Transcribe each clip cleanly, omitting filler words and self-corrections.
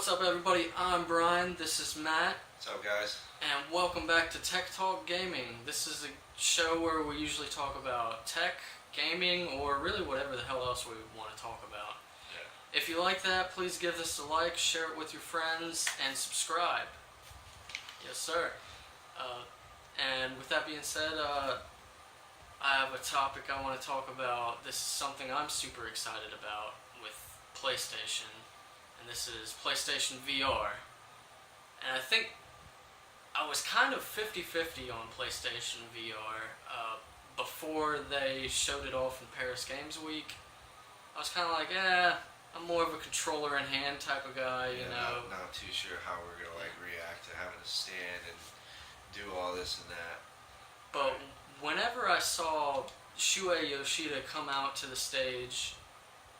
What's up, everybody? I'm Brian. This is Matt. What's up, guys? And welcome back to Tech Talk Gaming. This is a show where we usually talk about tech, gaming, or really whatever the hell else we want to talk about. Yeah. If you like that, please give this a like, share it with your friends, and subscribe. Yes, sir. And with that being said, I have a topic I want to talk about. This is something I'm super excited about with PlayStation. And this is PlayStation VR. And I think I was kind of 50-50 on PlayStation VR before they showed it off in Paris Games Week. I was kind of like, I'm more of a controller in hand type of guy, you know. Not too sure how we're gonna react to having to stand and do all this and that. But whenever I saw Shuei Yoshida come out to the stage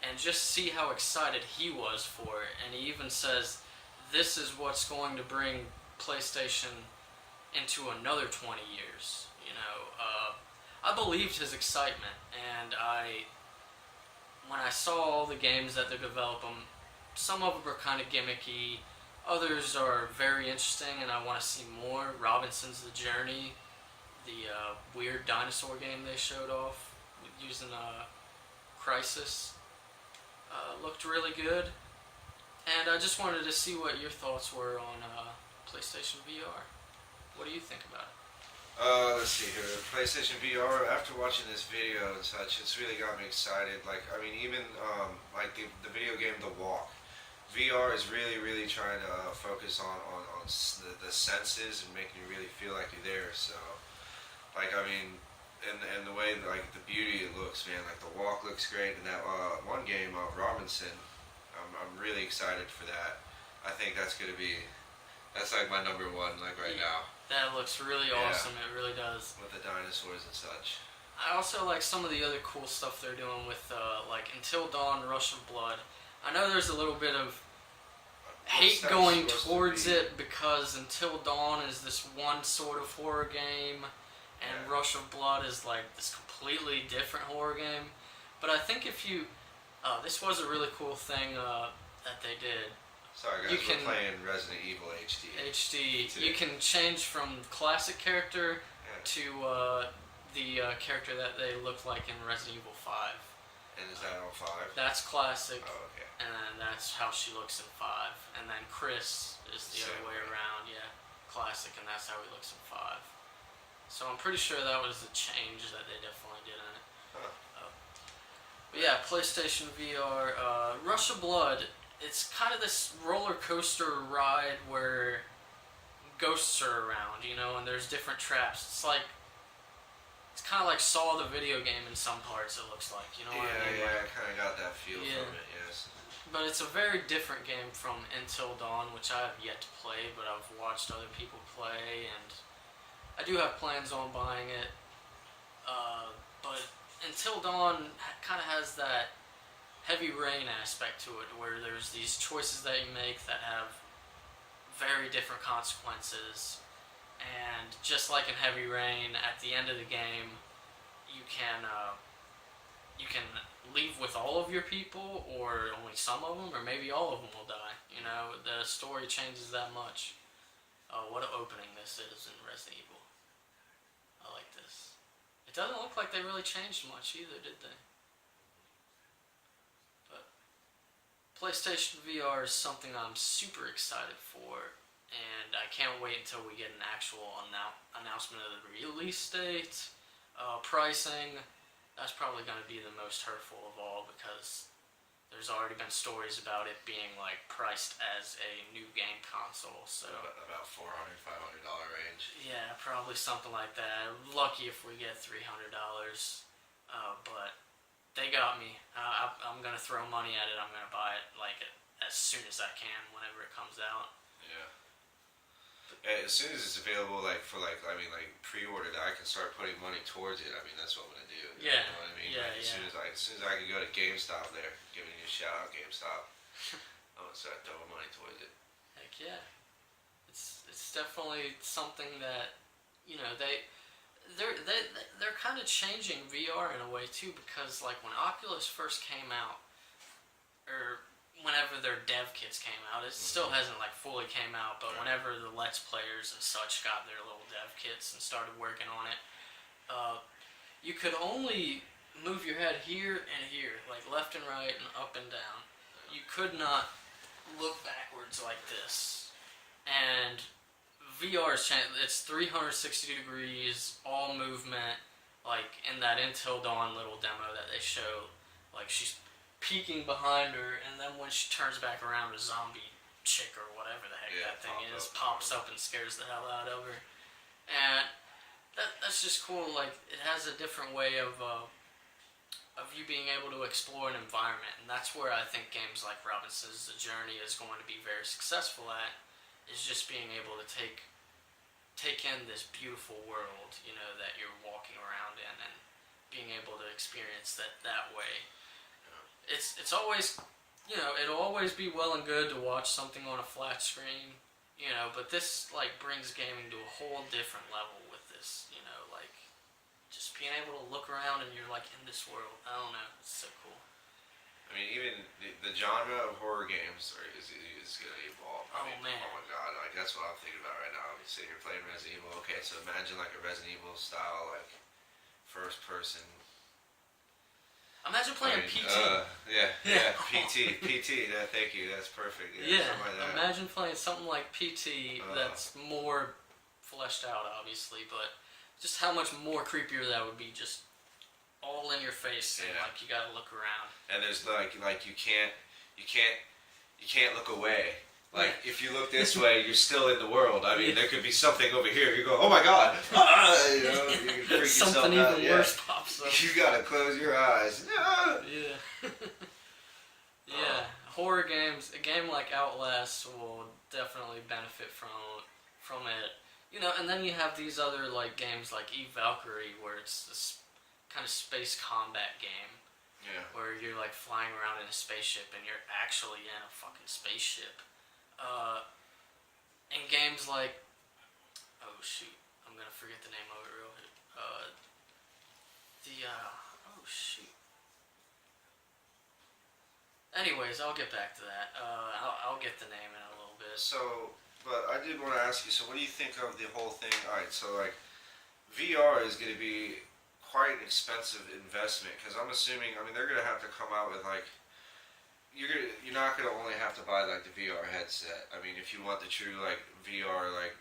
and just see how excited he was for it, and he even says, this is what's going to bring PlayStation into another 20 years, you know. I believed his excitement, and when I saw all the games that they're developing, some of them are kind of gimmicky, others are very interesting, and I want to see more. Robinson's The Journey, the weird dinosaur game they showed off using Crisis, looked really good. And I just wanted to see what your thoughts were on PlayStation VR. What do you think about it? Let's see here. PlayStation VR, after watching this video and such, it's really got me excited. Even the video game The Walk. VR is really trying to focus on the senses and making you really feel like you're there. So, and the way, the beauty it looks, man. Like, The Walk looks great, and that one game, Robinson, I'm really excited for that. I think that's my number one, right now. That looks really awesome, it really does. With the dinosaurs and such. I also like some of the other cool stuff they're doing with, Until Dawn, Rush of Blood. I know there's a little bit of hate going towards it because Until Dawn is this one sort of horror game, and Rush of Blood is this completely different horror game. But I think if you... this was a really cool thing that they did. Sorry guys, we're playing Resident Evil HD. HD. Today. You can change from classic character to the character that they look like in Resident Evil 5. And is that on 5? That's classic. Oh, okay. And then that's how she looks in 5. And then Chris is the other way around, classic, and that's how he looks in 5. So I'm pretty sure that was a change that they definitely did in it. Huh. But yeah, PlayStation VR, Rush of Blood, it's kind of this roller coaster ride where ghosts are around, and there's different traps. It's kind of like Saw the video game in some parts, it looks like, what I mean? Yeah, I kind of got that feel from it, yes. But it's a very different game from Until Dawn, which I have yet to play, but I've watched other people play, and I do have plans on buying it. But Until Dawn kind of has that heavy rain aspect to it, where there's these choices that you make that have very different consequences. And just like in Heavy Rain, at the end of the game, you can leave with all of your people, or only some of them, or maybe all of them will die. The story changes that much. What an opening this is in Resident Evil. I like this. It doesn't look like they really changed much either, did they? But PlayStation VR is something I'm super excited for. And I can't wait until we get an actual announcement of the release date, pricing. That's probably going to be the most hurtful of all, because there's already been stories about it being priced as a new game console. So about $400, $500 range. Yeah, probably something like that. Lucky if we get $300. But they got me. I'm going to throw money at it. I'm going to buy it as soon as I can whenever it comes out. Yeah. As soon as it's available, pre-ordered, I can start putting money towards it. That's what I'm gonna do. Yeah. You know what I mean? Yeah, As soon as I can go to GameStop there, giving you a shout out, GameStop. I'm gonna start throwing money towards it. Heck yeah. It's definitely something that they're kind of changing VR in a way too, because when Oculus first came out, or whenever their dev kits came out, it still hasn't like fully came out, but whenever the Let's Players and such got their little dev kits and started working on it, you could only move your head here and here, like left and right and up and down. You could not look backwards like this. And VR is it's 360 degrees, all movement, like in that Until Dawn little demo that they show, like she's peeking behind her, and then when she turns back around, a zombie chick or whatever the heck that thing is pops up and scares the hell out of her. And that's just cool. Like, it has a different way of you being able to explore an environment, and that's where I think games like Robinson's The Journey is going to be very successful at, is just being able to take in this beautiful world, you know, that you're walking around in, and being able to experience that way. It's always, you know, it'll always be well and good to watch something on a flat screen, you know, but this, like, brings gaming to a whole different level with this, you know, like, just being able to look around and you're, like, in this world. I don't know, it's so cool. I mean, even the genre of horror games is going to evolve. Man. Oh my god, like, that's what I'm thinking about right now. I'm sitting here playing Resident Evil. Okay, so imagine, like, a Resident Evil style, like, first person. Imagine playing PT. PT. Thank you. That's perfect. Yeah. Like that. Imagine playing something like PT that's more fleshed out, obviously, but just how much more creepier that would be, just all in your face, and like you gotta look around. And there's like you can't look away. Like, if you look this way, you're still in the world. I mean, there could be something over here. You go, oh my god! You know, you can freak something yourself out. even worse pops up. You gotta close your eyes. Yeah. Yeah. Horror games, a game like Outlast will definitely benefit from it. You know, and then you have these other like games like Eve Valkyrie, where it's this kind of space combat game. Yeah. Where you're like flying around in a spaceship and you're actually in a fucking spaceship. And games like, oh shoot, I'm gonna forget the name of it real quick. Oh shoot. Anyways, I'll get back to that. I'll get the name in a little bit. So, but I did want to ask you, so what do you think of the whole thing? Alright, so like, VR is going to be quite an expensive investment, because I'm assuming, I mean, they're going to have to come out with like, you're not gonna only have to buy like the VR headset. I mean, if you want the true like VR like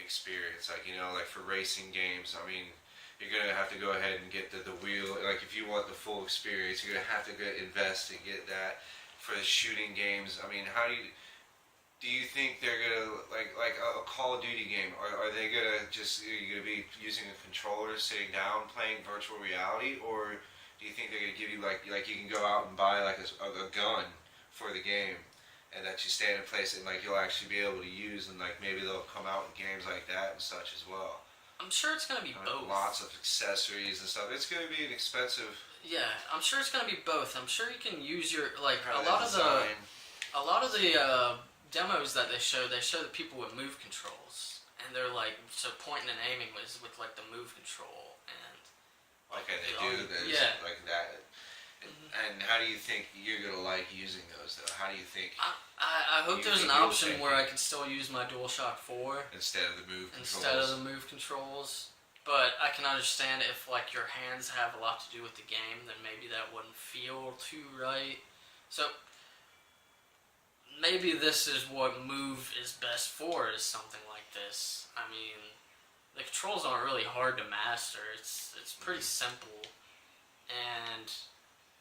experience, like, you know, like for racing games, I mean, you're gonna have to go ahead and get the wheel. Like, if you want the full experience, you're gonna have to invest and get that. For the shooting games, I mean, how do you think they're gonna like a Call of Duty game? Are they gonna are you gonna be using a controller, sitting down, playing virtual reality, or do you think they're going to give you like you can go out and buy like a gun for the game, and that you stand in place and like you'll actually be able to use, and like maybe they'll come out with games like that and such as well? I'm sure it's going to be both. Lots of accessories and stuff. It's going to be an expensive. Yeah, I'm sure it's going to be both. I'm sure you can use your like a Probably lot design. of the demos that they show the people with move controls, and they're like, so pointing and aiming with like the move control. Okay, they do this like that. And how do you think you're gonna like using those though? How do you think? I hope there's an option where I can still use my DualShock 4 instead of the move controls. But I can understand if like your hands have a lot to do with the game, then maybe that wouldn't feel too right. So maybe this is what Move is best for, is something like this. I mean, the controls aren't really hard to master. It's pretty simple, and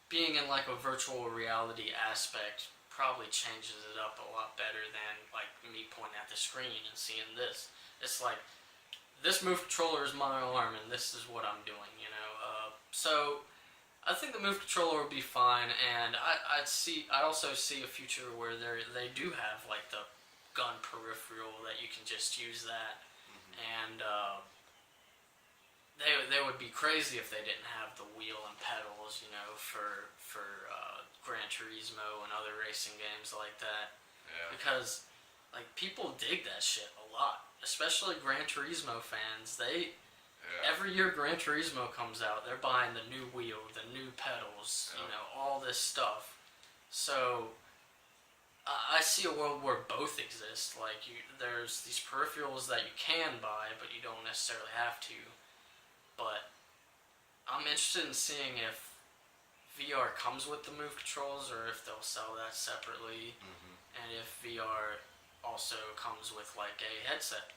being in like a virtual reality aspect probably changes it up a lot better than like me pointing at the screen and seeing this. It's like, this move controller is my arm and this is what I'm doing, you know. So I think the move controller would be fine, and I'd also see a future where they do have like the gun peripheral that you can just use that. And they would be crazy if they didn't have the wheel and pedals, you know, for Gran Turismo and other racing games like that. Yeah. Because like people dig that shit a lot, especially Gran Turismo fans. Every year Gran Turismo comes out, they're buying the new wheel, the new pedals, you know, all this stuff. So I see a world where both exist. Like there's these peripherals that you can buy, but you don't necessarily have to. But I'm interested in seeing if VR comes with the Move controls or if they'll sell that separately, and if VR also comes with like a headset,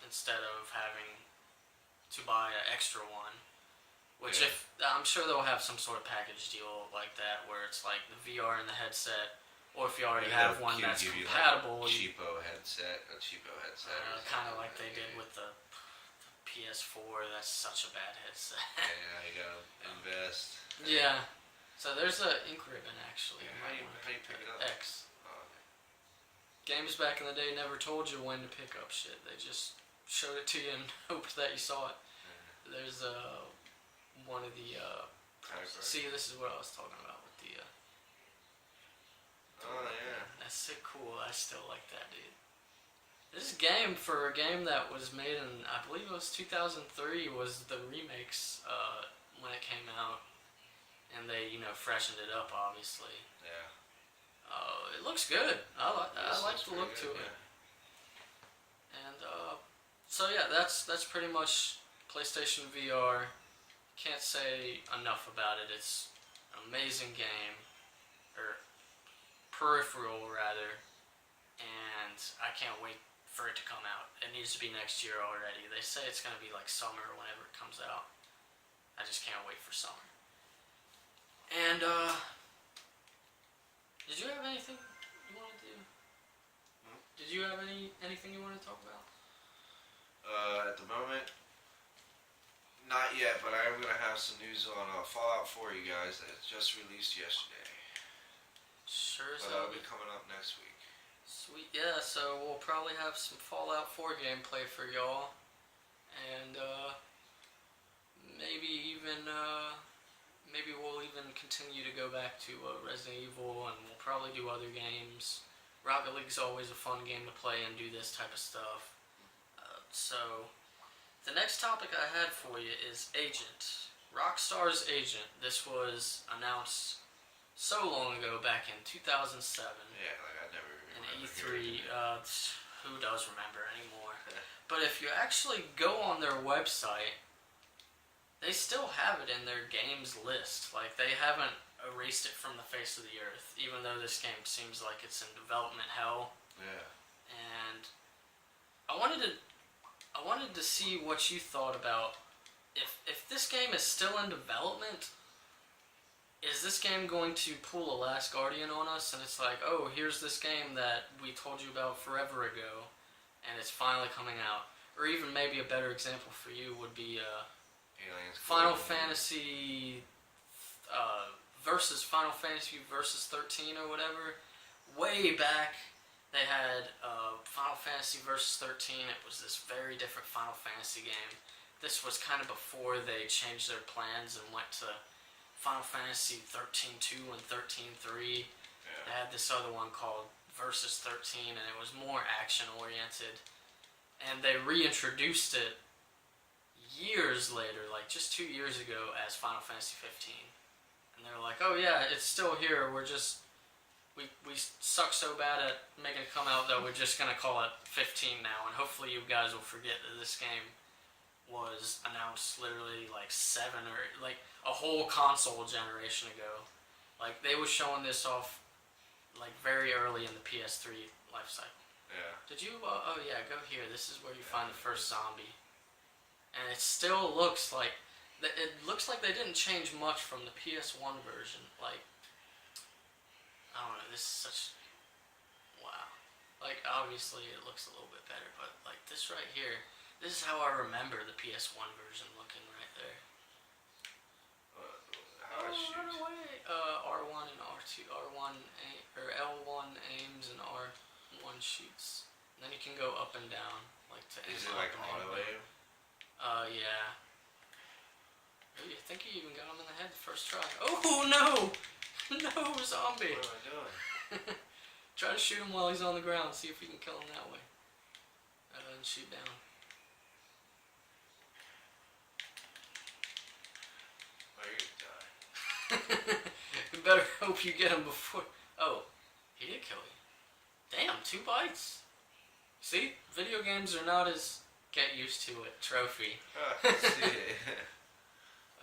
instead of having to buy an extra one. Which Yeah. if I'm sure they'll have some sort of package deal like that where it's like the VR and the headset, or if you already Maybe have they'll one that's give you compatible, like a cheapo headset. kind of like they did with the PS4. That's such a bad headset. Yeah, you gotta invest. Yeah. So there's a ink ribbon actually. Yeah, how do you pick it up? X. Oh, okay. Games back in the day never told you when to pick up shit. They just showed it to you and hoped that you saw it. There's one of the see, this is what I was talking about with the Oh yeah. that's so cool. I still like that, dude. This game, for a game that was made in, I believe it was 2003, was the remakes when it came out, and they freshened it up, obviously. Yeah. It looks good. I like the look to good, it. And so yeah, that's pretty much PlayStation VR. Can't say enough about it. It's an amazing game, or peripheral rather, and I can't wait for it to come out. It needs to be next year already. They say it's gonna be like summer whenever it comes out. I just can't wait for summer. And did you have anything you wanted to? Did you have anything you want to talk about? At the moment, not yet, but I am gonna have some news on Fallout 4, you guys, that just released yesterday. Sure. But that'll be coming up next week. Sweet, yeah. So we'll probably have some Fallout 4 gameplay for y'all, and maybe we'll even continue to go back to Resident Evil, and we'll probably do other games. Rocket League's always a fun game to play and do this type of stuff. So the next topic I had for you is Agent. Rockstar's Agent. This was announced so long ago, back in 2007. Yeah, like I never In remember E3, hearing it. who does remember anymore? But if you actually go on their website, they still have it in their games list. Like, they haven't erased it from the face of the earth, even though this game seems like it's in development hell. Yeah. And I wanted to see what you thought about if this game is still in development. Is this game going to pull a Last Guardian on us? And it's like, oh, here's this game that we told you about forever ago, and it's finally coming out. Or even maybe a better example for you would be Aliens. Final Fantasy versus 13 or whatever. Way back, they had Final Fantasy versus 13. It was this very different Final Fantasy game. This was kind of before they changed their plans and went to Final Fantasy 13-2 and 13-3. Yeah. They had this other one called Versus 13, and it was more action oriented. And they reintroduced it years later, like just 2 years ago, as Final Fantasy 15. And they're like, oh yeah, it's still here. We suck so bad at making it come out that we're just gonna call it 15 now, and hopefully you guys will forget that this game was announced literally like 7 or like a whole console generation ago. Like, they were showing this off like very early in the PS3 life cycle. Yeah. Did you? Oh yeah, go here. This is where you find the first zombie, and it still looks like it looks like they didn't change much from the PS1 version. Like, I don't know. This is such wow. Like, obviously it looks a little bit better, but like this right here. This is how I remember the PS1 version looking right there. How I shoot? Run away! R1 and R2, R1 or L1 aims and R1 shoots. And then you can go up and down, like to aim. Is it like auto aim? Yeah. Oh, you think you even got him in the head the first try? Oh no! No, zombie! What am I doing? Try to shoot him while he's on the ground. See if we can kill him that way. And shoot down. You better hope you get him before. Oh, he did kill you. 2 bytes? See? Video games are not as get used to it trophy. See,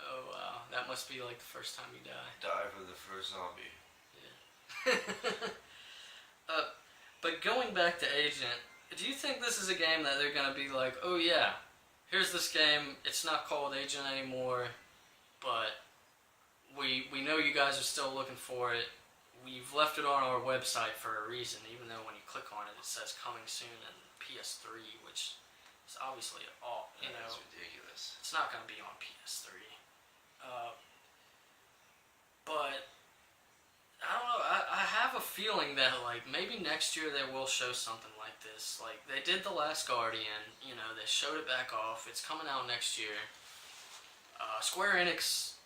Oh wow, that must be like the first time you die. die for the first zombie. But going back to Agent, do you think this is a game that they're gonna be like, oh yeah, here's this game, it's not called Agent anymore, but we know you guys are still looking for it. We've left it on our website for a reason, even though when you click on it, it says coming soon and PS3, which is obviously all, That's ridiculous. it's not going to be on PS3. But I don't know. I have a feeling that like maybe next year they will show something like this. Like they did The Last Guardian. They showed it back off. It's coming out next year. Square Enix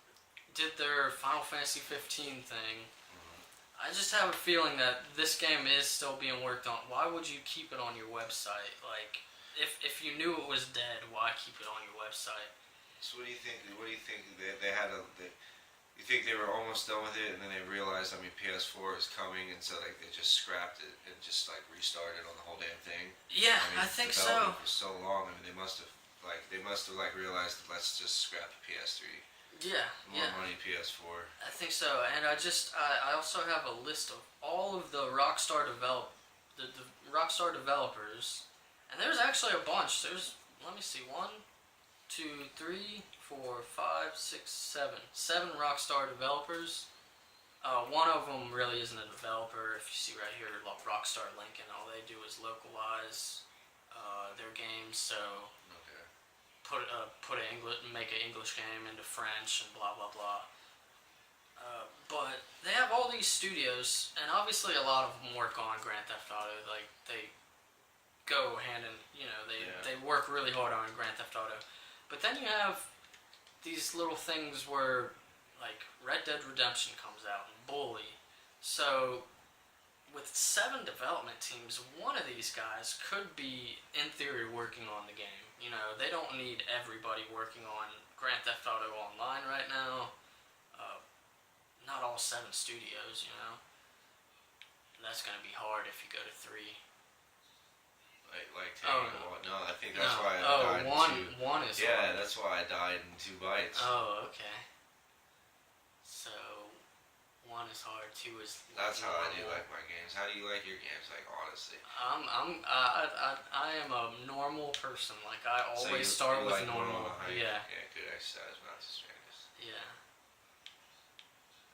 did their Final Fantasy 15 thing. I just have a feeling that this game is still being worked on. Why would you keep it on your website? Like, if you knew it was dead, why keep it on your website? So what do you think? What do you think they had you think they were almost done with it, and then they realized, PS4 is coming, and so like they just scrapped it and just like restarted on the whole damn thing? Yeah, I think so. For so long, they must have realized, let's just scrap the PS3. Yeah, More money PS4. I think so, and I also have a list of all of the Rockstar the Rockstar developers, and there's actually a bunch. Let me see, 1, 2, 3, 4, 5, 6, 7 Rockstar developers. One of them really isn't a developer. If you see right here, Rockstar Lincoln, all they do is localize their games. So make an English game into French and blah blah blah. But they have all these studios, and obviously a lot of them work on Grand Theft Auto. Like they go hand in, they work really hard on Grand Theft Auto. But then you have these little things where, like Red Dead Redemption comes out and Bully. So with 7 development teams, one of these guys could be, in theory, working on the game. They don't need everybody working on Grand Theft Auto Online right now. Not all 7 studios, That's going to be hard if you go to 3. No, I think that's why I died in 2. One is Yeah, hard. that's why I died in 2 bites. Oh, okay. So 1 is hard, 2 is. That's how I do like my games. How do you like your games? Like honestly. I am a normal person. Like I always start with like normal. Yeah. Yeah, good exercise, not the strangest. Yeah.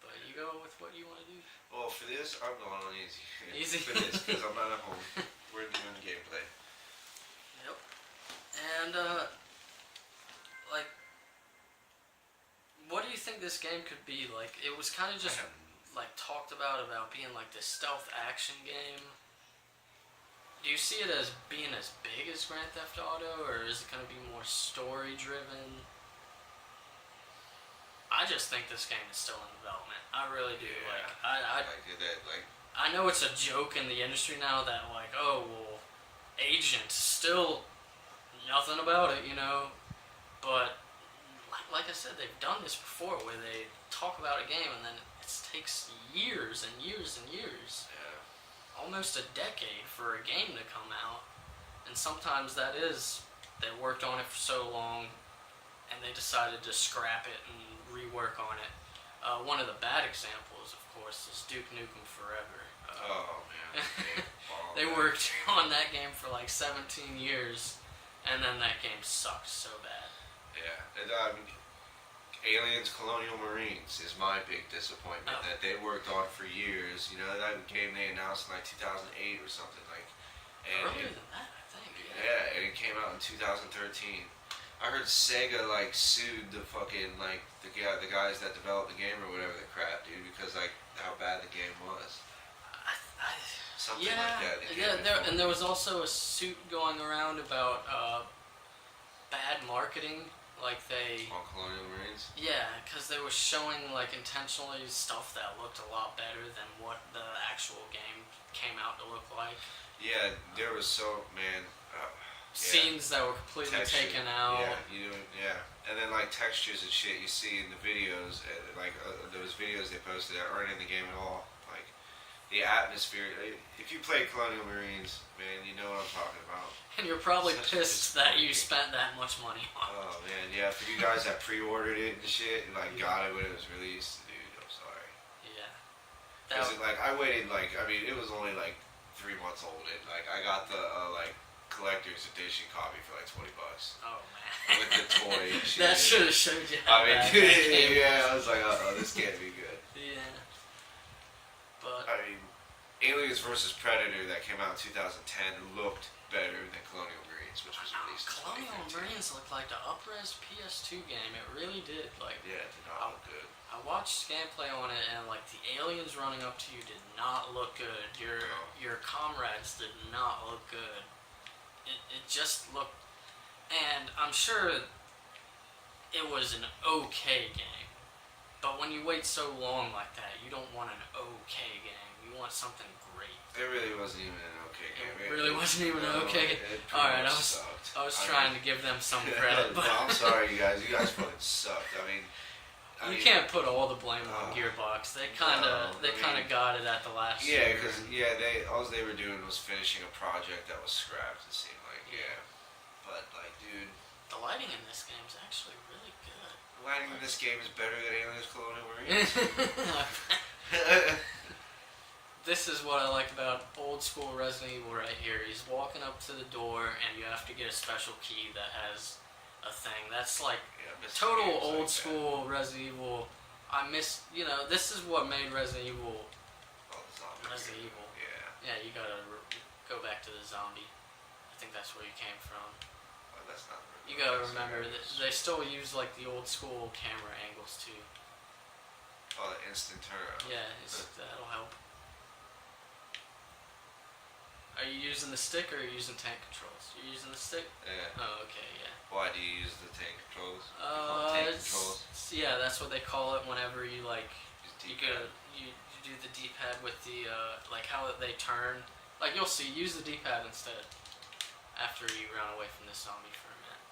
But you go with what you want to do. Well, for this, I'm going on easy. Easy. For this, because I'm not at home. We're doing gameplay. Yep. And what do you think this game could be? Like, it was kind of just talked about being like this stealth action game. Do you see it as being as big as Grand Theft Auto, or is it going to be more story driven? I just think this game is still in development. I really do. Yeah. I know it's a joke in the industry now that Agent, still nothing about it, But like I said, they've done this before, where they talk about a game and then it takes years and years and years. Yeah. Almost a decade for a game to come out, and sometimes that is they worked on it for so long and they decided to scrap it and rework on it. One of the bad examples, of course, is Duke Nukem Forever. Oh man, they worked on that game for like 17 years, and then that game sucked so bad. Yeah, and Aliens Colonial Marines is my big disappointment that they worked on for years. That game they announced in like 2008 or something Earlier than that, I think. Yeah, and it came out in 2013. I heard Sega sued the fucking the guys that developed the game or whatever the crap, dude, because how bad the game was. Something like that. And there was also a suit going around about bad marketing. On Colonial Marines? Yeah, because they were showing intentionally stuff that looked a lot better than what the actual game came out to look like. Yeah, there was scenes that were completely taken out. Yeah, and then textures and shit you see in the videos, those videos they posted that aren't in the game at all. the atmosphere. If you play Colonial Marines, man, you know what I'm talking about. And you're probably Such a pissed that you disappointing spent that much money on it. Oh man, yeah. For you guys that pre-ordered it and shit, and like got it when it was released, dude, I'm sorry. Yeah. Because like I waited like I mean it was only like 3 months old, and like I got the like collector's edition copy for like $20 Oh man. with the toy and shit. That should have showed you I how mean, bad dude, that game yeah, I was. was like, oh, this can't be good. Yeah. But I mean, Aliens vs Predator that came out in 2010 looked better than Colonial Marines, which was released in Colonial 2015. Marines looked like the up-res PS2 game. It really did. Like, Yeah, it did not look good. I watched gameplay on it, and like the aliens running up to you did not look good. Your comrades did not look good. It just looked, and I'm sure it was an okay game. But when you wait so long like that, you don't want an okay game. You want something great. It really wasn't even an okay game. It really wasn't even no, okay. It pretty Alright, much I was sucked. trying to give them some credit, but I'm sorry, you guys. You guys fucking sucked. I mean, you can't put all the blame on Gearbox. They kind of got it at the last. Yeah, year. because all they were doing was finishing a project that was scrapped. It seemed like but like, dude, the lighting in this game is actually really good. the lighting in this game is better than Aliens Colonial Marines. This is what I like about old school Resident Evil right here. He's walking up to the door, and you have to get a special key that has a thing. That's like total old school Resident Evil. I miss, this is what made Resident Evil Resident Evil. Yeah. Yeah, you gotta go back to the zombie. I think that's where you came from. Well, that's not. You gotta remember that they still use like the old school camera angles too. Oh, the instant turnaround. Yeah, that'll help. Are you using the stick or are you using tank controls? You're using the stick? Yeah. Oh, okay, yeah. Why do you use the tank controls? Tank controls. Yeah, that's what they call it whenever you like. Use You D-pad. do the D-pad with the like how they turn. Like you'll see, use the D-pad instead. After you run away from this zombie for a minute.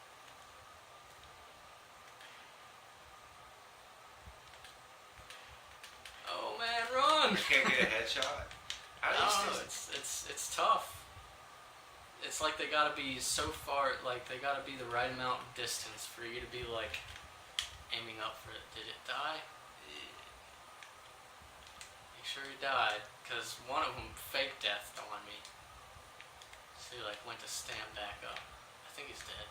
Oh man, run! You can't get a headshot. How do you No, still- it's tough. It's like they gotta be so far, like they gotta be the right amount of distance for you to be like aiming up for it. Did it die? Make sure he died, cause one of them fake deathed on me. So he like went to stand back up. I think he's dead.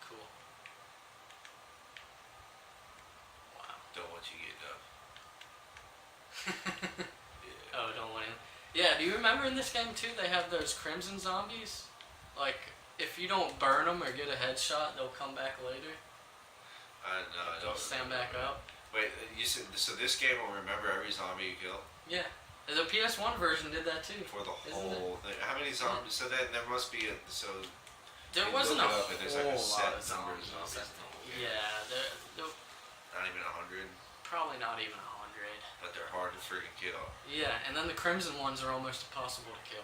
Cool. Wow. Don't want you to get up. Oh, don't want him. Yeah, do you remember in this game too, they have those crimson zombies? Like, if you don't burn them or get a headshot, they'll come back later. I don't. Stand back up. Wait, you said so? This game will remember every zombie you kill Yeah. The PS1 version did that too. for the Isn't whole thing. How many zombies? So then there must be There you wasn't a look it up whole and there's like a set lot of number of zombies. zombies in the whole game. Yeah, not even 100, probably not even 100. but they're hard to freaking kill. Yeah, and then the crimson ones are almost impossible to kill.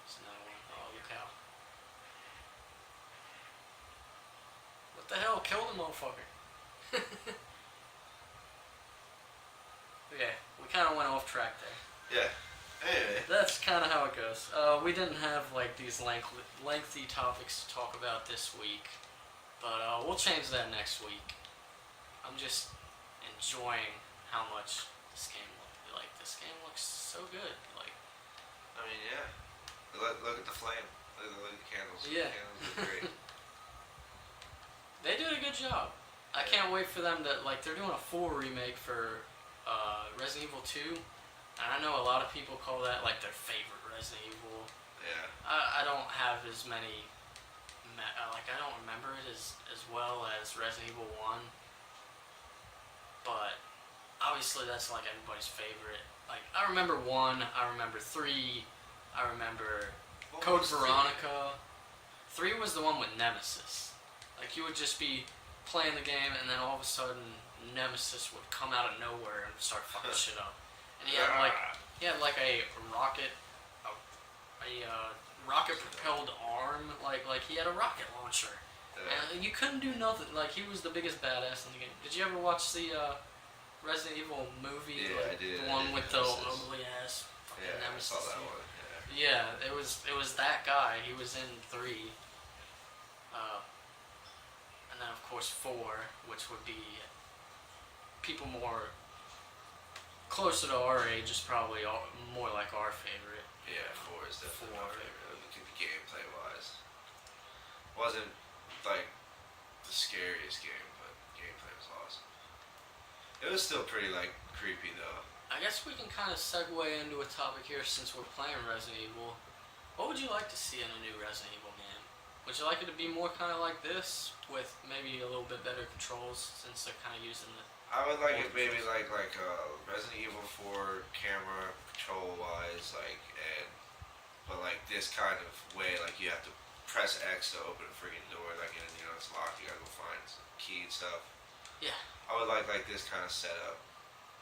There's another one. Oh, look out. What the hell? Kill the motherfucker. Okay, we kind of went off track there. Yeah. Anyway. That's kind of how it goes. We didn't have like these lengthy topics to talk about this week, but we'll change that next week. I'm just enjoying how much this game looks so good. Like, I mean, yeah. Look at the flame. Look at the candles. Yeah. The candles look great. they did a good job. I can't wait for them to they're doing a full remake for Resident Evil 2. And I know a lot of people call that like their favorite Resident Evil. Yeah. I don't have as many, I don't remember it as well as Resident Evil 1. But obviously that's like everybody's favorite. Like I remember 1, I remember 3, I remember What Code was Veronica. 3 was the one with Nemesis. Like you would just be playing the game and then all of a sudden Nemesis would come out of nowhere and start fucking shit up. And he had like a rocket, a rocket propelled arm, like he had a rocket launcher, And you couldn't do nothing. Like, he was the biggest badass in the game. Did you ever watch the Resident Evil movie? Yeah, like, I did. The one with the Nemesis. ugly ass. Yeah, I Nemesis saw that thing. one. Yeah, it was that guy. He was in 3. And then of course 4, which would be people more closer to our age is probably more like our favorite. Yeah, 4 is definitely my 4. favorite. Looking at the gameplay wise, wasn't like the scariest game, but gameplay was awesome. It was still pretty like creepy though. I guess we can kind of segue into a topic here since we're playing Resident Evil. What would you like to see in a new Resident Evil game? Would you like it to be more kind of like this, with maybe a little bit better controls, since they're kind of using the... I would like it maybe like Resident Evil 4 camera control wise, but like this kind of way, like you have to press X to open a freaking door, like and it's locked. You gotta go find some key and stuff. Yeah. I would like this kind of setup.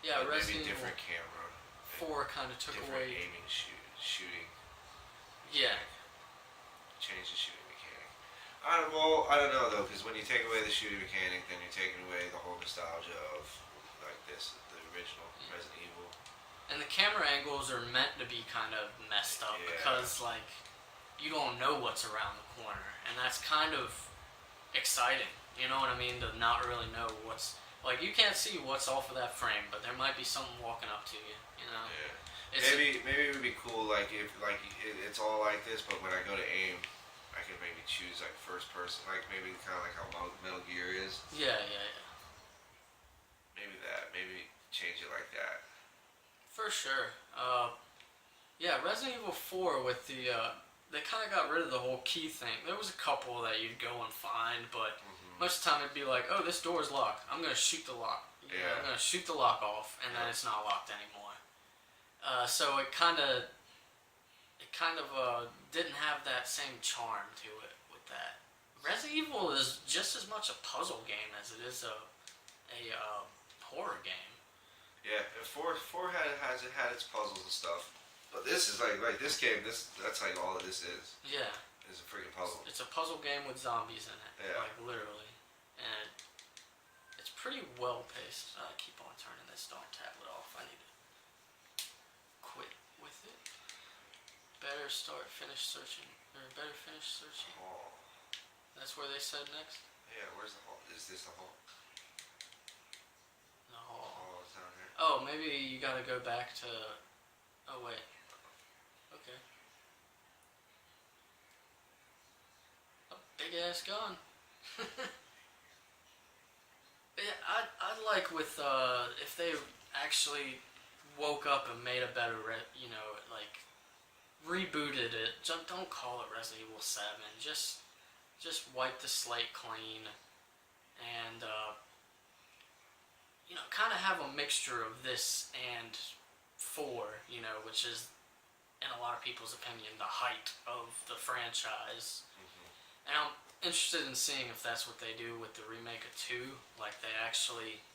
Yeah, like Resident maybe different Evil camera. 4 kind of took Different away... aiming, shooting. Yeah. Change the shooting mechanic. I don't know though, because when you take away the shooting mechanic, then you're taking away the whole nostalgia of like the original Resident Evil. And the camera angles are meant to be kind of messed up because like you don't know what's around the corner, and that's kind of exciting. You know what I mean? To not really know what's... Like, you can't see what's off of that frame, but there might be something walking up to you, you know? Yeah. Maybe it would be cool, like, if, like, it's all like this, but when I go to aim, I can maybe choose, like, first person, like, maybe kind of like how Metal Gear is. Yeah. Maybe change it like that. For sure. Yeah, Resident Evil 4 with the, they kind of got rid of the whole key thing. There was a couple that you'd go and find, but... Most of the time it'd be like, oh, this door is locked. I'm going to shoot the lock. I'm going to shoot the lock off, and then it's not locked anymore. So it kind of didn't have that same charm to it with that. Resident Evil is just as much a puzzle game as it is a horror game. Yeah, 4 had its puzzles and stuff, but this is like this game. That's like all of this is. Yeah. It's a freaking puzzle. It's a puzzle game with zombies in it. Yeah. Like, literally. And it's pretty well paced. I keep on turning this darn tablet off. I need to quit with it. Better finish searching. Hall. That's where they said next? Yeah, where's the hall? Is this the hall? The hall. Oh, it's down here. Oh, maybe you gotta go back to... Oh, wait. Okay. Big ass gun. Yeah, I'd like with if they actually woke up and made a better like rebooted it. Don't call it Resident Evil 7. Just wipe the slate clean and kind of have a mixture of this and 4. Which is in a lot of people's opinion the height of the franchise. And I'm interested in seeing if that's what they do with the remake of 2. Like, they actually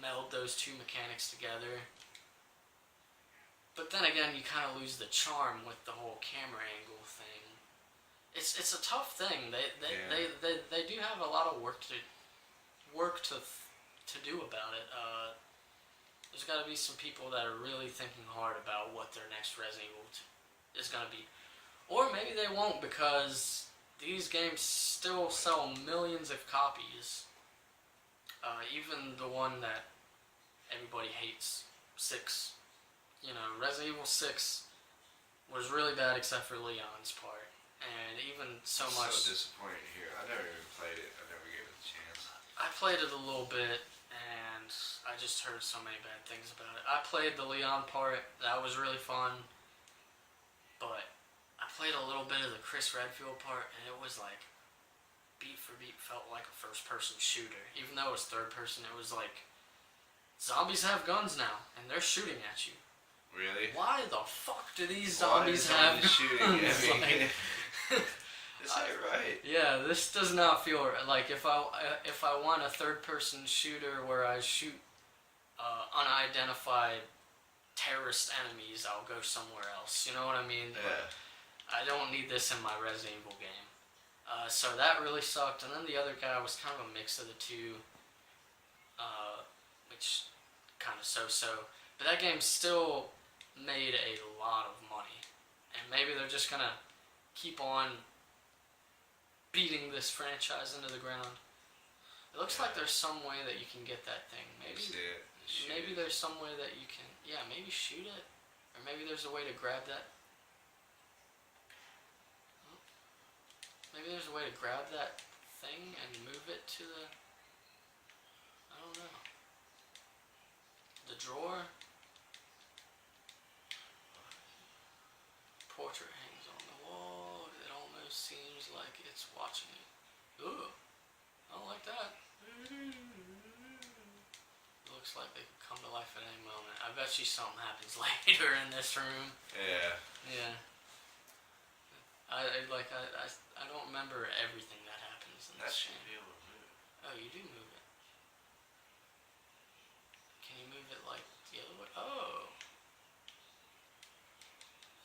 meld those two mechanics together. But then again, you kind of lose the charm with the whole camera angle thing. It's a tough thing. They do have a lot of work to do about it. There's got to be some people that are really thinking hard about what their next Resident Evil is going to be. Or maybe they won't, because these games still sell millions of copies. Even the one that everybody hates, 6. Resident Evil 6 was really bad except for Leon's part. And even so much... So disappointed here. I never even played it. I never gave it a chance. I played it a little bit, and I just heard so many bad things about it. I played the Leon part. That was really fun. But I played a little bit of the Chris Redfield part, and it was like, beat for beat, felt like a first-person shooter. Even though it was third-person, it was like, zombies have guns now, and they're shooting at you. Really? Why the fuck do these zombies have guns? Shooting at me? Is that right? Yeah, this does not feel right. Like, if I want a third-person shooter where I shoot unidentified terrorist enemies, I'll go somewhere else. You know what I mean? Yeah. I don't need this in my Resident Evil game. So that really sucked. And then the other guy was kind of a mix of the two, which kind of so-so. But that game still made a lot of money. And maybe they're just going to keep on beating this franchise into the ground. It looks like there's some way that you can get that thing. Maybe there's some way that you can, maybe shoot it. Or maybe there's a way to grab that. Maybe there's a way to grab that thing and move it to the, I don't know, the drawer. Portrait hangs on the wall. It almost seems like it's watching you. Ooh, I don't like that. It looks like they could come to life at any moment. I bet you something happens later in this room. Yeah. Yeah. I don't remember everything that happens in That this should game. be able to move. Oh, you do move it. Can you move it like the other way? Oh.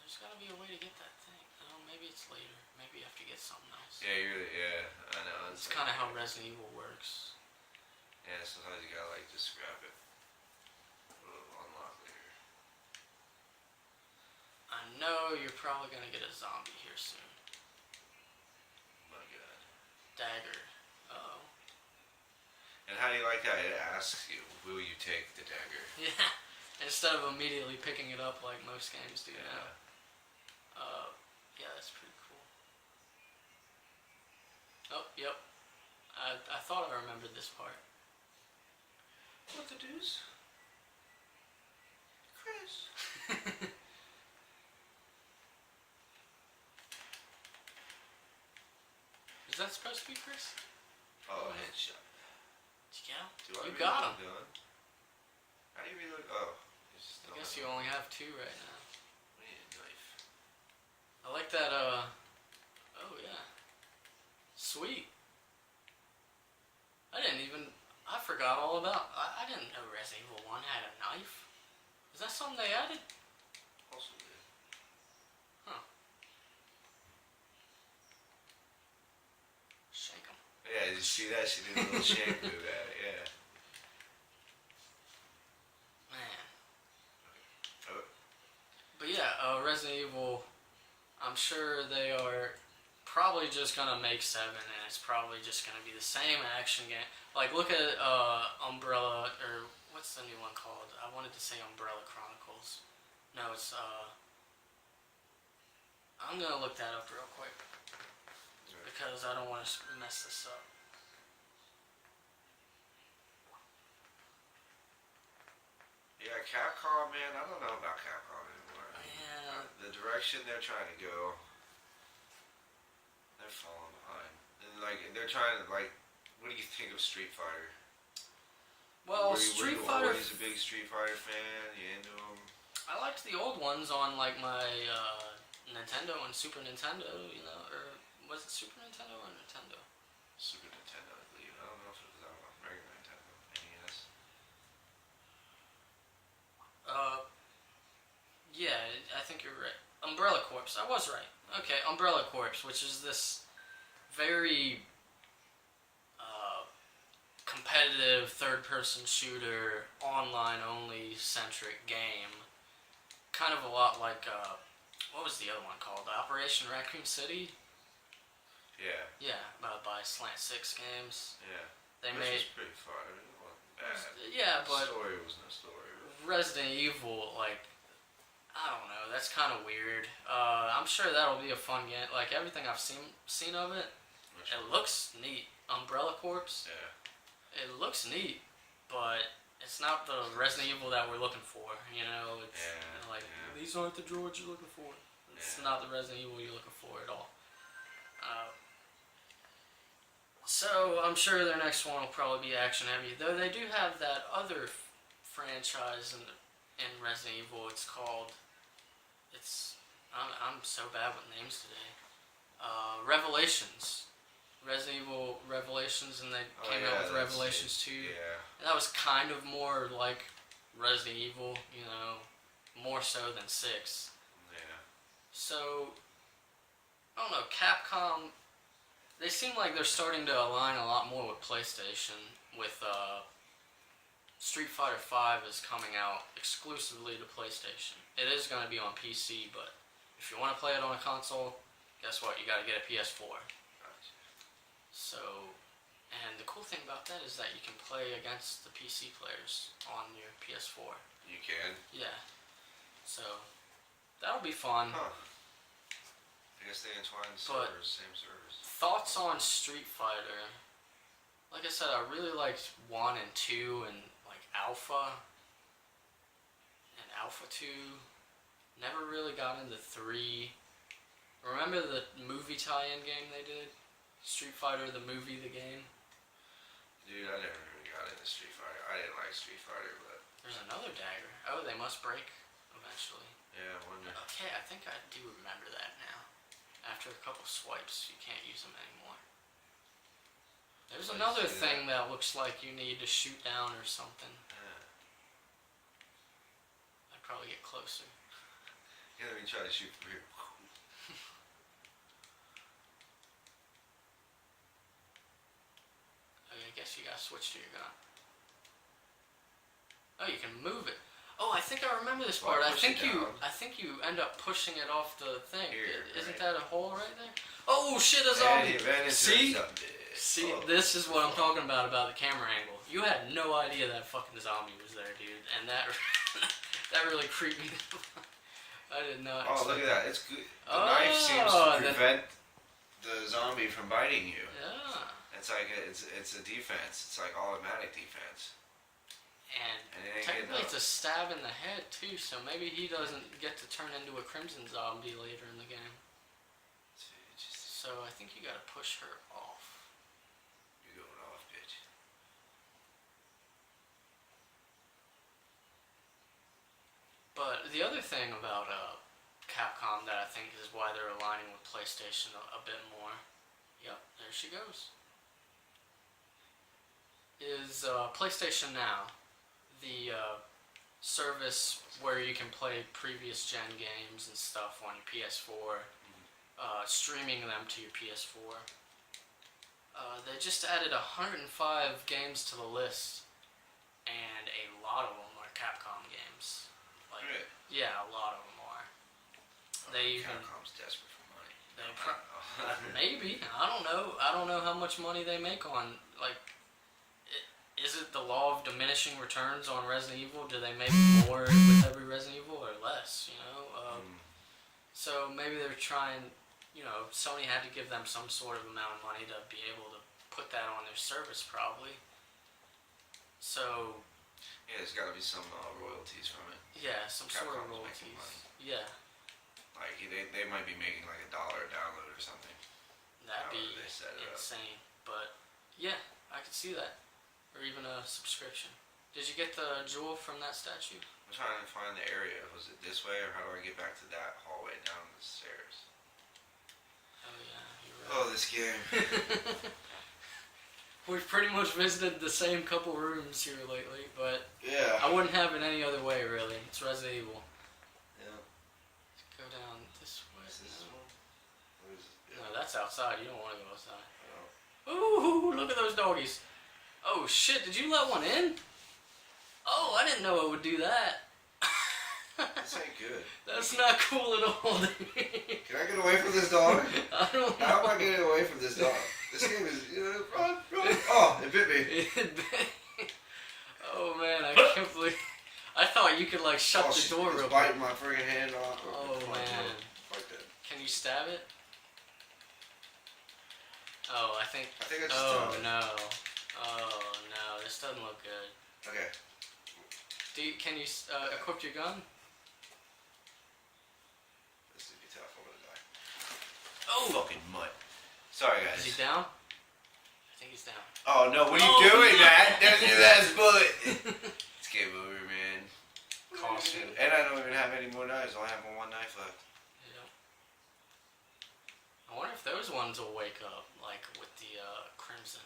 There's gotta be a way to get that thing. Oh, maybe it's later. Maybe you have to get something else. Yeah, I know. It's kind of how Resident Evil works. Yeah, sometimes you gotta like just grab it. It'll unlock later. I know you're probably gonna get a zombie here soon. Oh my god. Dagger. Uh-oh. And how do you like that? It asks you, will you take the dagger? Yeah. Instead of immediately picking it up like most games do now. Yeah, that's pretty cool. Oh, yep. I thought I remembered this part. What the deuce? Chris. Is that supposed to be Chris? Oh, headshot. Did you get him? Do I You really got him. Done? How do you reload? Oh. I guess you only have 2 right now. We need a knife. I like that, oh yeah. Sweet. I forgot all about, I didn't know Resident Evil 1 had a knife. Is that something they added? Possibly. Huh. Shake 'em. Yeah, did you see that? She did a little shake move at it, yeah. Man. Oh. But yeah, Resident Evil, I'm sure they are probably just gonna make 7 and it's probably just gonna be the same action game. Like look at Umbrella, or what's the new one called? I wanted to say Umbrella Chronicles. No, it's I'm gonna look that up real quick because I don't want to mess this up. Yeah, Capcom, man, I don't know about Capcom anymore. Yeah. The direction they're trying to go, they're falling behind. And like, they're trying to like, what do you think of Street Fighter? Well, Street Fighter. Always a big Street Fighter fan. You into them? I liked the old ones on like my Nintendo and Super Nintendo, you know, or was it Super Nintendo or Nintendo? Super Nintendo, I believe. I don't know if it was on regular Nintendo. NES. Yeah, I think you're right. Umbrella Corps. I was right. Okay, Umbrella Corps, which is this very competitive third-person shooter, online-only centric game. Kind of a lot like, what was the other one called? Operation Raccoon City? Yeah. Yeah, by Slant 6 Games. Yeah. They Which made. was pretty fun. I mean, it wasn't bad. Yeah, but. The story was no story. Resident Evil, like, I don't know, that's kind of weird. I'm sure that'll be a fun game. Like, everything I've seen of it, it looks neat. Umbrella Corps. Yeah. It looks neat, but it's not the Resident Evil that we're looking for. You know, it's these aren't the droids you're looking for. It's not the Resident Evil you're looking for at all. So I'm sure their next one will probably be action heavy. Though they do have that other franchise in Resident Evil. It's called. I'm so bad with names today. Revelations. Resident Evil Revelations, and they came out with Revelations 2. Yeah. And that was kind of more like Resident Evil, you know, more so than 6. Yeah. So, I don't know, Capcom, They seem like they're starting to align a lot more with PlayStation. With Street Fighter V is coming out exclusively to PlayStation. It is going to be on PC, but if you want to play it on a console, guess what? You got to get a PS4. Gotcha. So, and the cool thing about that is that you can play against the PC players on your PS4. You can? Yeah. So, that'll be fun. Huh. I guess they entwine servers, same servers. Thoughts on Street Fighter? Like I said, I really liked 1 and 2 and like Alpha and Alpha 2. Never really got into 3. Remember the movie tie-in game they did? Street Fighter, the movie, the game? Dude, I never really got into Street Fighter. I didn't like Street Fighter, but... There's another dagger. Oh, they must break eventually. Yeah, I wonder. Okay, I think I do remember that now. After a couple swipes, you can't use them anymore. There's Like, another see thing that looks like you need to shoot down or something. Yeah. I'd probably get closer. Yeah, let me try to shoot from here. I guess you gotta switch to your gun. Oh, you can move it. Oh, I think I remember this Well, part. push it down. I think you end up pushing it off the thing. Here, Isn't right. that a hole right there? Oh shit, a zombie! See? See, Oh. this is what I'm talking about the camera angle. You had no idea that fucking zombie was there, dude, and that that really creeped me. I did not. Oh, look at that. It's good. The Oh, knife seems to prevent the zombie from biting you. Yeah. It's like it's a defense. It's like automatic defense. And And it ain't getting technically up. it's a stab in the head too, so maybe he doesn't get to turn into a crimson zombie later in the game. So I think you gotta push her off. You're going off, bitch. But the other thing about Capcom that I think is why they're aligning with PlayStation a bit more. Yep, there she goes. Is PlayStation Now, the service where you can play previous gen games and stuff on your PS4, streaming them to your PS4. They just added 105 games to the list, and a lot of them are Capcom games. Like, Really? yeah, a lot of them are. They even Capcom's desperate for money. they maybe I don't know. I don't know how much money they make on like. Is it the law of diminishing returns on Resident Evil? Do they make more with every Resident Evil or less? You know. So maybe they're trying. You know, Sony had to give them some sort of amount of money to be able to put that on their service, probably. So. Yeah, there's got to be some royalties from it. Yeah, some sort of Capcom's making royalties. money. Yeah, Like they might be making like $1 a download or something. that'd be However they set it up. insane. But yeah, I could see that, or even a subscription. Did you get the jewel from that statue? I'm trying to find the area. Was it this way, or how do I get back to that hallway down the stairs? Oh yeah, you're Oh, right. this game. We've pretty much visited the same couple rooms here lately, but Yeah. I wouldn't have it any other way, really. It's Resident Evil. Yeah. Let's go down this way. Is this No. one? What is it? No, that's outside. You don't want to go outside. Oh. Ooh, look at those doggies. Oh shit, did you let one in? Oh, I didn't know it would do that. This ain't good. That's not cool at all. Can I get away from this dog? I don't know. How am I getting away from this dog? This game is run. Oh, it bit me. Oh man, I can't believe. I thought you could like shut the door It's real biting quick. my friggin' hand off. Oh man. Like that. Can you stab it? Oh, I think. I think I just Oh no. Oh no, this doesn't look good. Okay. Can you equip your gun? This would be tough. I'm gonna die. Oh! Fucking mutt. Sorry, guys. Is he down? I think he's down. Oh no, what are you doing, man? There's your last bullet. It's game over, man. Caution. And I don't even have any more knives. I only have one knife left. Yeah. I wonder if those ones will wake up, like with the crimson.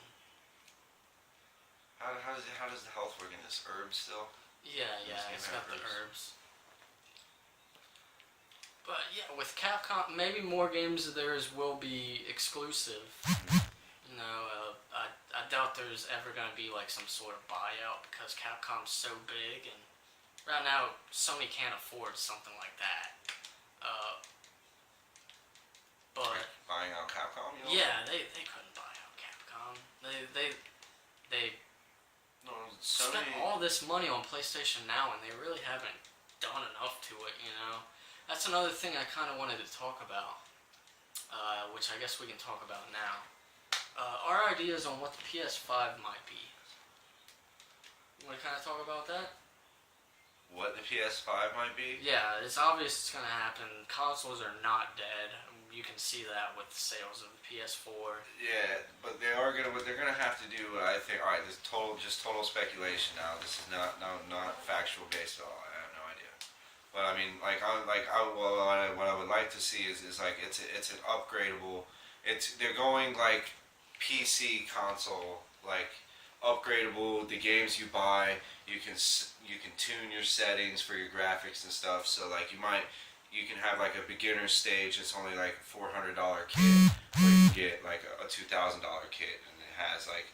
How does the health work in this? Herbs still? Yeah, This game it's have got the herbs. herbs. But yeah, with Capcom, maybe more games of theirs will be exclusive. You know, I doubt there's ever gonna be like some sort of buyout because Capcom's so big, and right now Sony can't afford something like that. Uh, but Buying out Capcom, you know? yeah, they couldn't buy out Capcom. They No, spent all this money on PlayStation Now, and they really haven't done enough to it. You know, that's another thing I kind of wanted to talk about, which I guess we can talk about now. Our ideas on what the PS5 might be. You want to kind of talk about that? What the PS5 might be? Yeah, it's obvious it's going to happen. Consoles are not dead. You can see that with the sales of the PS4. Yeah, but they are gonna. What they're gonna have to do, I think. All right, this is total speculation now. This is not factual based at all. I have no idea. But I mean, what I would like to see is like it's an upgradable. They're going like PC console, like upgradable. The games you buy, you can tune your settings for your graphics and stuff. So like you can have like a beginner stage. It's only like $400 kit, or you can get like a $2,000 kit, and it has like,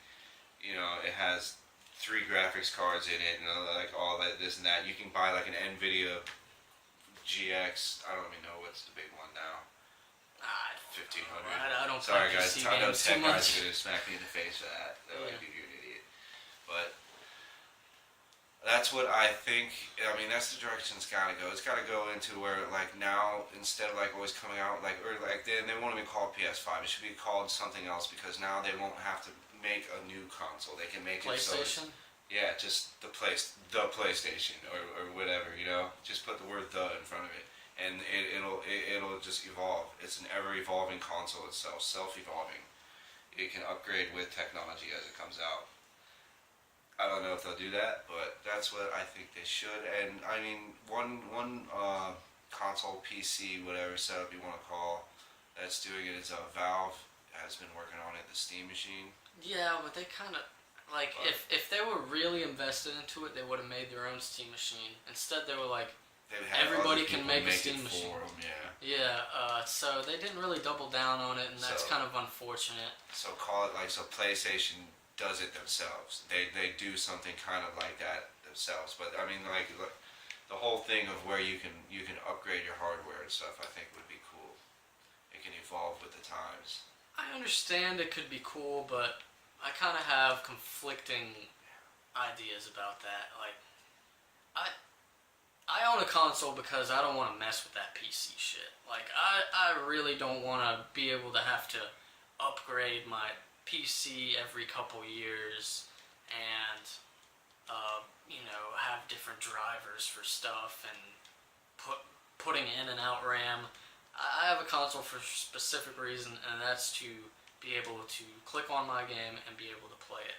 it has 3 graphics cards in it, and like all that, this and that. You can buy like an NVIDIA GX. I don't even know what's the big one now. 1500. I don't Sorry play guys, PC I know games tech too guys much. are gonna smack me in the face for that. They're like, Yeah. you're an idiot. But that's what I think. I mean, that's the direction it's got to go. It's got to go into where, like, now, instead of, like, always coming out, like, or, like, they won't even call it PS5. It should be called something else, because now they won't have to make a new console. They can make it so PlayStation? yeah, just the PlayStation, or whatever, Just put the word "the" in front of it, and it'll just evolve. It's an ever-evolving console itself, self-evolving. It can upgrade with technology as it comes out. I don't know if they'll do that, but that's what I think they should. And I mean, one console, PC, whatever setup you want to call, that's doing it is Valve has been working on it, the Steam machine. Yeah, but they kind of like But if they were really invested into it, they would have made their own Steam machine. Instead, they were like, they've had everybody other can people make a Steam it machine. for them, yeah. Yeah, so they didn't really double down on it, and that's So- kind of unfortunate. So call it like, so PlayStation does it themselves. They do something kind of like that themselves. But I mean, like the whole thing of where you can upgrade your hardware and stuff, I think would be cool. It can evolve with the times. I understand it could be cool, but I kind of have conflicting ideas about that. Like, I own a console because I don't want to mess with that PC shit. Like, I really don't want to be able to have to upgrade my PC every couple years and, have different drivers for stuff and putting in and out RAM. I have a console for a specific reason, and that's to be able to click on my game and be able to play it.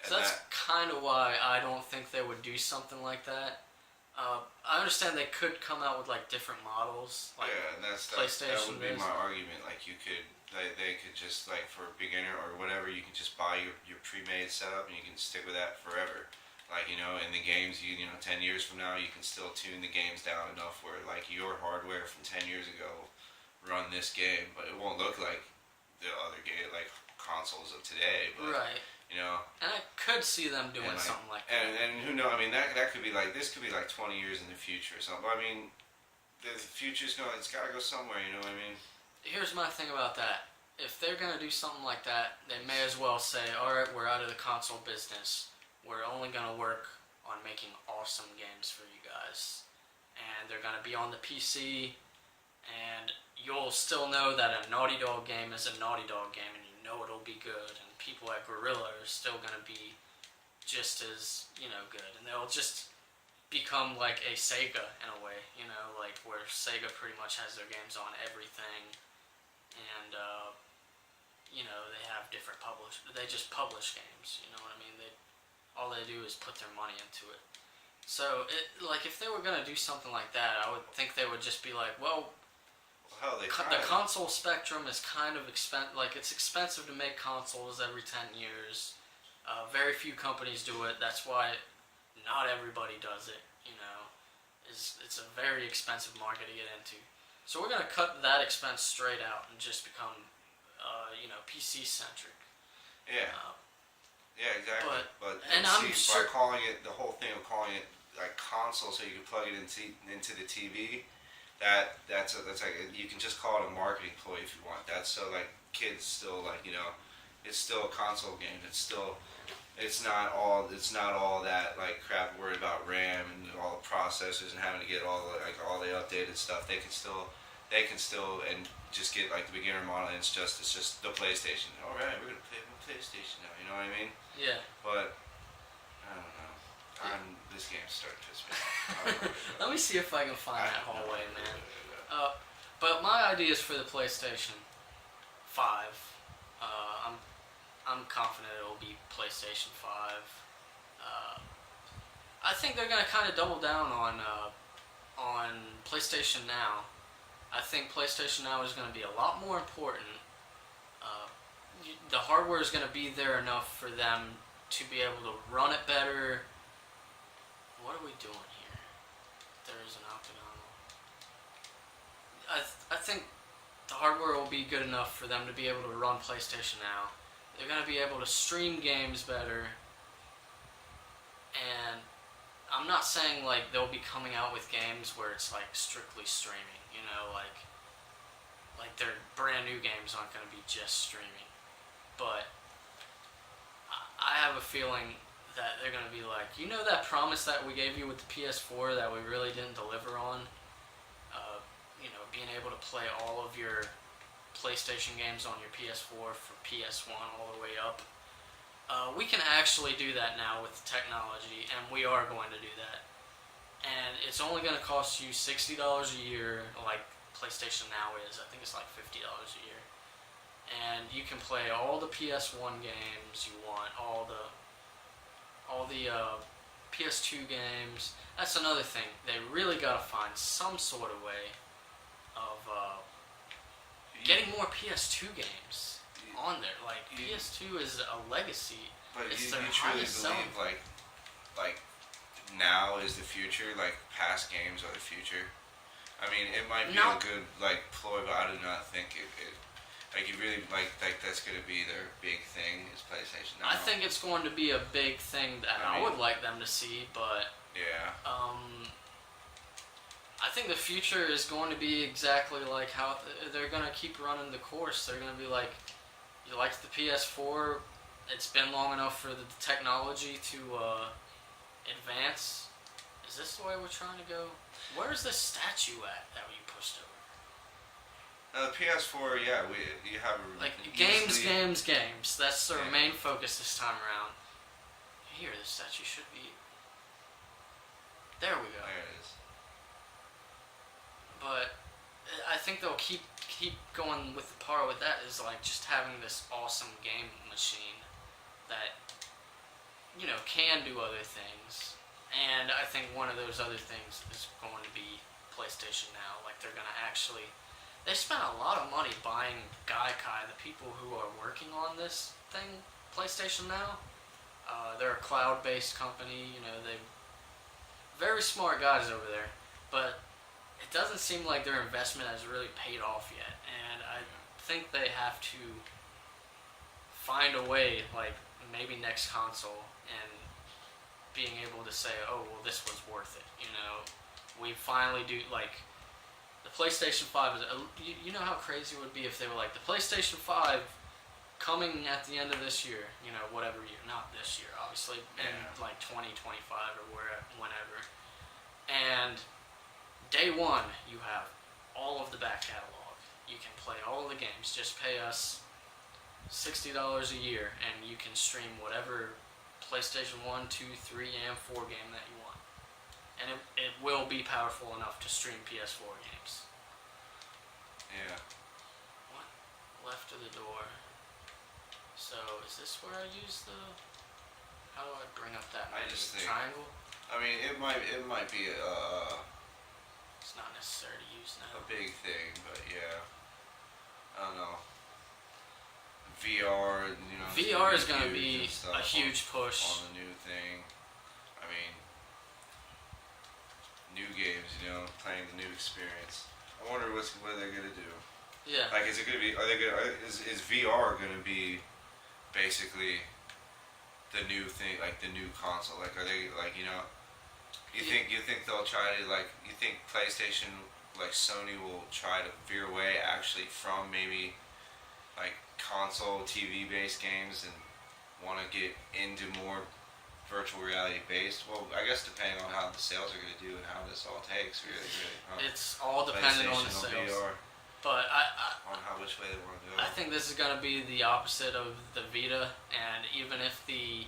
So that's kind of why I don't think they would do something like that. I understand they could come out with like different models, like yeah, and that PlayStation would be is. my argument. Like they could just, like, for a beginner or whatever, you can just buy your pre-made setup and you can stick with that forever. Like, in the games, 10 years from now, you can still tune the games down enough where, like, your hardware from 10 years ago run this game, but it won't look like the other game, like consoles of today. But, Right. And I could see them doing and, like, something like that. and who knows? I mean, that could be like, this could be like 20 years in the future or something. I mean, the future's going. It's got to go somewhere. You know what I mean? Here's my thing about that. If they're gonna do something like that, they may as well say, "All right, we're out of the console business. We're only gonna work on making awesome games for you guys, and they're gonna be on the PC, and you'll still know that a Naughty Dog game is a Naughty Dog game, and you know it'll be good, and people at Gorilla are still gonna be just as good, and they'll just become like a Sega in a way, like where Sega pretty much has their games on everything, and they have different they just publish games, you know what I mean? All they do is put their money into it. So if they were gonna do something like that, I would think they would just be like, well, Hell, they the console spectrum is kind of expensive. Like, it's expensive to make consoles every 10 years. Very few companies do it. That's why not everybody does it. It's a very expensive market to get into. So we're gonna cut that expense straight out and just become, PC centric. Yeah. Yeah, exactly. But and I'm see, sure. by calling it the whole thing of calling it like console, so you can plug it into the TV. That's like you can just call it a marketing ploy if you want. That's so like kids still like it's still a console game. It's not all that like crap worried about RAM and all the processors and having to get all the updated stuff. They can still and just get like the beginner model. And it's just the PlayStation. All right, we're gonna play with PlayStation now. You know what I mean? Yeah. But I don't know. This game's starting to piss me off. Let me see if I can find that hallway, man. But my ideas for the PlayStation 5, I'm confident it'll be PlayStation 5. I think they're gonna kind of double down on PlayStation Now. I think PlayStation Now is gonna be a lot more important. The hardware is gonna be there enough for them to be able to run it better. What are we doing here? There is an octagonal. I think the hardware will be good enough for them to be able to run PlayStation Now. They're going to be able to stream games better. And I'm not saying like they'll be coming out with games where it's like strictly streaming, like their brand new games aren't going to be just streaming. But I have a feeling that they're going to be like, that promise that we gave you with the PS4 that we really didn't deliver on? Being able to play all of your PlayStation games on your PS4 for PS1 all the way up. We can actually do that now with technology, and we are going to do that. And it's only going to cost you $60 a year, like PlayStation Now is. I think it's like $50 a year. And you can play all the PS1 games you want, all the PS2 games. That's another thing. They really gotta find some sort of way of getting more PS2 games on there. Like PS2 is a legacy. But it's you truly believe like now is the future, like past games are the future. I mean, it might be a good like ploy, but I do not think it like you really like that's gonna be their big thing is PlayStation. I think it's going to be a big thing that I would like them to see, but yeah. I think the future is going to be exactly like how they're going to keep running the course. They're going to be like, you liked the PS4, it's been long enough for the technology to advance. Is this the way we're trying to go? Where's the statue at that you pushed over? The PS4, yeah, you have like games. That's their main focus this time around. Here, the statue should be. There we go. There it is. But I think they'll keep going with the par with that is like just having this awesome game machine that can do other things. And I think one of those other things is going to be PlayStation Now. Like they're going to actually. They spent a lot of money buying Gaikai, the people who are working on this thing, PlayStation Now. They're a cloud-based company. They very smart guys over there, but it doesn't seem like their investment has really paid off yet. And I think they have to find a way, like maybe next console, and being able to say, oh well, this was worth it. We finally do like. The PlayStation 5 is. You know how crazy it would be if they were like, the PlayStation 5 coming at the end of this year, whatever year. Not this year, obviously, in like 2025 or whenever. And day one, you have all of the back catalog. You can play all the games. Just pay us $60 a year, and you can stream whatever PlayStation 1, 2, 3, and 4 game that you want. And it will be powerful enough to stream PS4 games. Yeah. What? Left of the door. So, is this where I use the... How do I bring up that menu? I just think... Triangle? I mean, it might be It's not necessary to use now. a big thing, but yeah. I don't know. VR, VR is going to be a huge push. On the new thing. I mean... New games, playing the new experience. I wonder what they're gonna do. Yeah. Like, is it gonna be? Are they gonna? Is VR gonna be basically the new thing, like the new console? Like, are they like you think they'll try to like you think PlayStation like Sony will try to veer away actually from maybe like console TV based games and want to get into more virtual reality based? Well, I guess depending on how the sales are going to do and how this all takes, really. It's all dependent on the PlayStation sales. VR, But on which way they want to go. I think this is going to be the opposite of the Vita, and even if the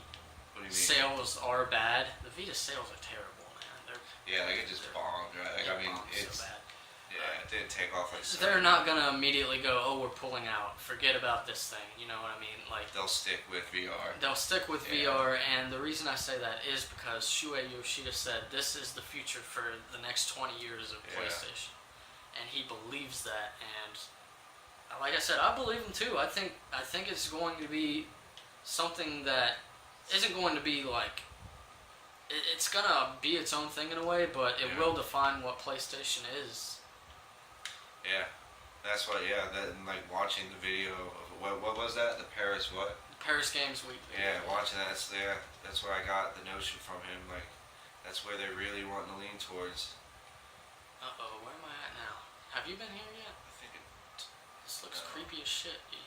What do you mean? sales are bad, the Vita sales are terrible, man. Yeah, like it just bombed, right? Like, I mean, it's so bad. yeah, it didn't take off like. They're not gonna immediately go, oh, we're pulling out. Forget about this thing. You know what I mean? Like They'll stick with VR. they'll stick with Yeah. VR, and the reason I say that is because Shuei Yoshida said this is the future for the next 20 years of Yeah. PlayStation, and he believes that. And like I said, I believe him too. I think it's going to be something that isn't going to be like. It's gonna be its own thing in a way, but it Yeah. will define what PlayStation is. Yeah, that's what. Yeah, that and like watching the video of what was that? The Paris what? Paris Games Week. Yeah, watching that. That's where I got the notion from him. Like, that's where they're really wanting to lean towards. Where am I at now? Have you been here yet? I think it. This looks No. creepy as shit, dude.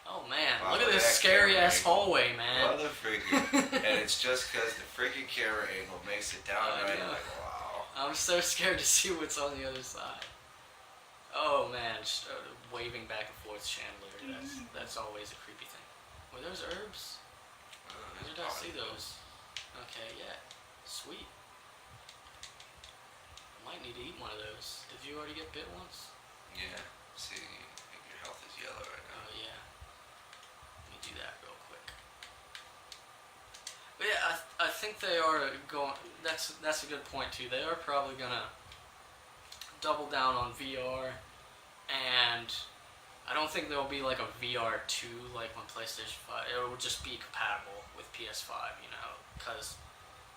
Oh man, Wow, look at look at this that scary camera ass angle. hallway, man. Mother freaking. And it's just because the freaking camera angle makes it downright know. like, wow. I'm so scared to see what's on the other side. Oh man, just waving back and forth chandelier. That's always a creepy thing. Were those herbs? Where did I see those? Okay, yeah, sweet. Might need to eat one of those. Did you already get bit once? Yeah. See, I think your health is yellow right now. Oh yeah. Let me do that real quick. But yeah, I think they are going. That's a good point too. They are probably gonna double down on VR, and I don't think there will be like a VR 2 like on PlayStation 5. It will just be compatible with PS5, you know, because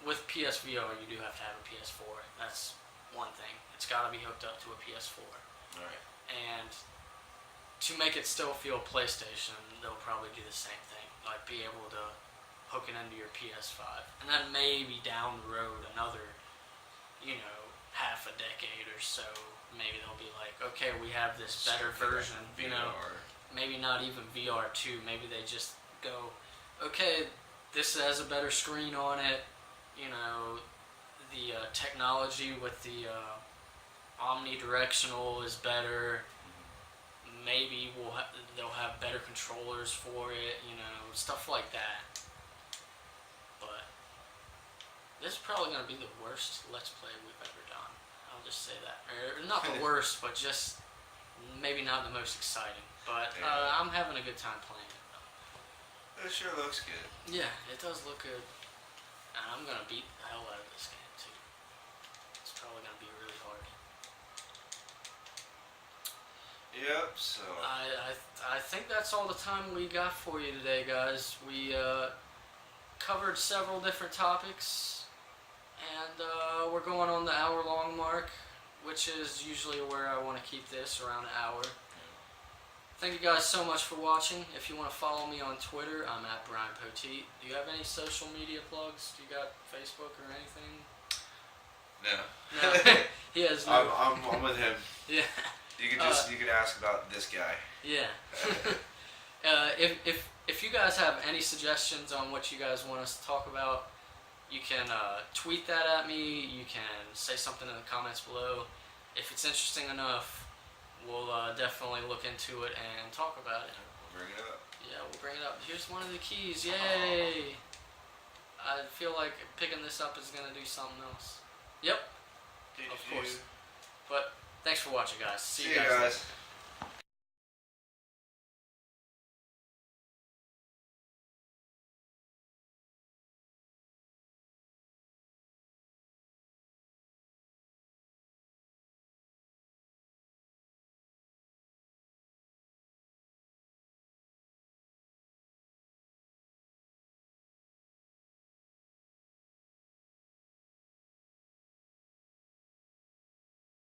with PSVR you do have to have a PS4. That's one thing. It's got to be hooked up to a PS4. Alright. And to make it still feel PlayStation, they'll probably do the same thing. Like be able to hook it into your PS5. And then maybe down the road another, you know, half a decade or so, maybe they'll be like, okay, we have this better version, you know. Maybe not even VR 2. Maybe they just go, okay, this has a better screen on it, you know, the technology with the omnidirectional is better. Maybe they'll have better controllers for it, you know, stuff like that. But this is probably going to be the worst Let's Play we've ever done. I'll just say that. Or not the worst, but just maybe not the most exciting. But I'm having a good time playing it. It sure looks good. Yeah, it does look good. And I'm going to beat the hell out of this game, too. It's probably going to be really hard. Yep, so. I think that's all the time we got for you today, guys. We covered several different topics, and we're going on the hour-long mark, which is usually where I want to keep this, around an hour. Thank you guys so much for watching. If you want to follow me on Twitter, I'm at Brian Poteet. Do you have any social media plugs? Do you got Facebook or anything? No. No. He has no. I'm with him. Yeah. You can ask about this guy. Yeah. If you guys have any suggestions on what you guys want us to talk about, you can tweet that at me. You can say something in the comments below. If it's interesting enough, we'll definitely look into it and talk about it. We'll bring it up. Yeah, we'll bring it up. Here's one of the keys. Yay! I feel like picking this up is going to do something else. Yep. Of course. But thanks for watching, guys. See you guys later.